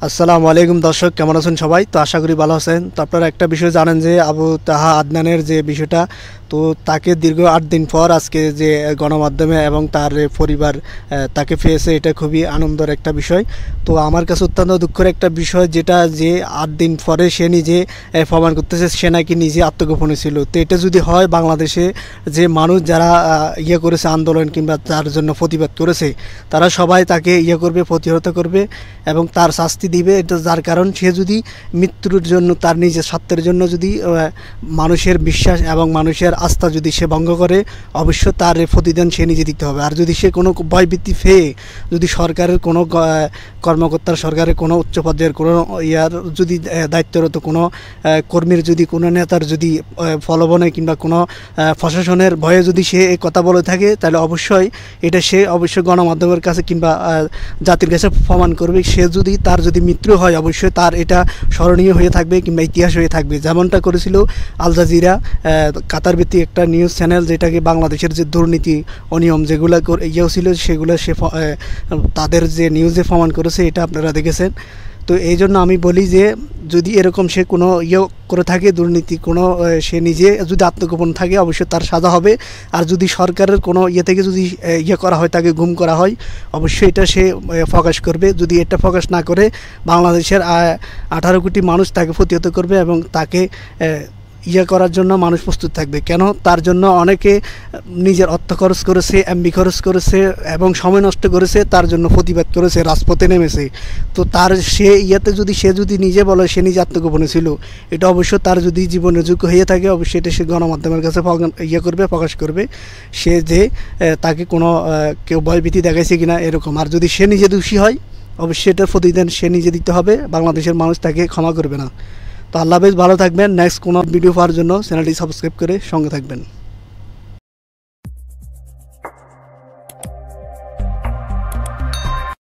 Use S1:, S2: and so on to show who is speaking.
S1: আসসালামু আলাইকুম দর্শক, কেমন আছেন সবাই? তো আশা করি ভালো আছেন। তো আপনারা একটা বিষয় জানেন যে তাহা আদনানের যে বিষয়টা, তো তাকে দীর্ঘ 8 দিন পর আজকে যে গণমাধ্যমে এবং তার পরিবার তাকে পেয়েছে, এটা খুবই আনন্দের একটা বিষয়। তো আমার কাছে অত্যন্ত দুঃখের একটা বিষয়, যেটা যে 8 দিন পরে সে নিজে প্রমাণ করতেছে সে নাকি নিজে আত্মগোপনে ছিল। তো এটা যদি হয়, বাংলাদেশে যে মানুষ যারা করেছে আন্দোলন কিংবা তার জন্য প্রতিবাদ করেছে, তারা সবাই তাকে করবে, প্রতিহত করবে এবং তার শাস্তি দিবে। এটা যার কারণ সে যদি মৃত্যুর জন্য, তার নিজের স্বার্থের জন্য যদি মানুষের বিশ্বাস এবং মানুষের আস্থা যদি সে ভঙ্গ করে, অবশ্য তার প্রতিদান সে নিজে দিতে হবে। আর যদি সে কোনো ভয়ভীতি পেয়ে যদি সরকারের কোনো কর্মকর্তার, সরকারের কোনো উচ্চ পর্যায়ের কোনো যদি দায়িত্বরত কোনো কর্মীর, যদি কোনো নেতার যদি প্রলোভনে কিংবা কোনো প্রশাসনের ভয়ে যদি সে এই কথা বলে থাকে, তাহলে অবশ্যই এটা সে অবশ্যই গণমাধ্যমের কাছে কিংবা জাতির কাছে প্রমাণ করবে। সে যদি তার যদি মৃত্যু হয়, অবশ্যই তার এটা স্মরণীয় হয়ে থাকবে কিংবা ইতিহাস হয়ে থাকবে। যেমনটা করেছিল আল জাজিরা, কাতার ভিত্তিক একটা নিউজ চ্যানেল, যেটাকে বাংলাদেশের যে দুর্নীতি অনিয়ম যেগুলো ছিল, সেগুলো সে তাদের যে নিউজে প্রমাণ করেছে, এটা আপনারা দেখেছেন। তো এই জন্য আমি বলি যে যদি এরকম সে কোনো করে থাকে, দুর্নীতি কোনো, সে নিজে যদি আত্মগোপন থাকে, অবশ্যই তার সাজা হবে। আর যদি সরকারের কোনো থেকে যদি করা হয়, তাকে গুম করা হয়, অবশ্যই এটা সে প্রকাশ করবে। যদি এটা প্রকাশ না করে, বাংলাদেশের 18 কোটি মানুষ তাকে প্রতিহত করবে এবং তাকে করার জন্য মানুষ প্রস্তুত থাকবে। কেন? তার জন্য অনেকে নিজের অর্থ খরচ করেছে, এমবি খরচ করেছে এবং সময় নষ্ট করেছে, তার জন্য প্রতিবাদ করেছে, রাজপথে নেমেছে। তো তার সে সে যদি নিজে বলে সে নিজে আত্মগোপনে ছিল, এটা অবশ্য তার যদি জীবনের যোগ্য হয়ে থাকে, অবশ্যই এটা সে গণমাধ্যমের কাছে করবে, প্রকাশ করবে সে যে তাকে কোনো কেউ ভয়ভীতি দেখাইছে কিনা এরকম। আর যদি সে নিজে দোষী হয়, অবশ্যই এটার প্রতিদান সে নিজে দিতে হবে। বাংলাদেশের মানুষ তাকে ক্ষমা করবে না। তো আল্লাহ হাফেজ, ভালো থাকবেন। নেক্সট কোনো ভিডিও পাওয়ার জন্য চ্যানেলটি সাবস্ক্রাইব করে সঙ্গে থাকবেন।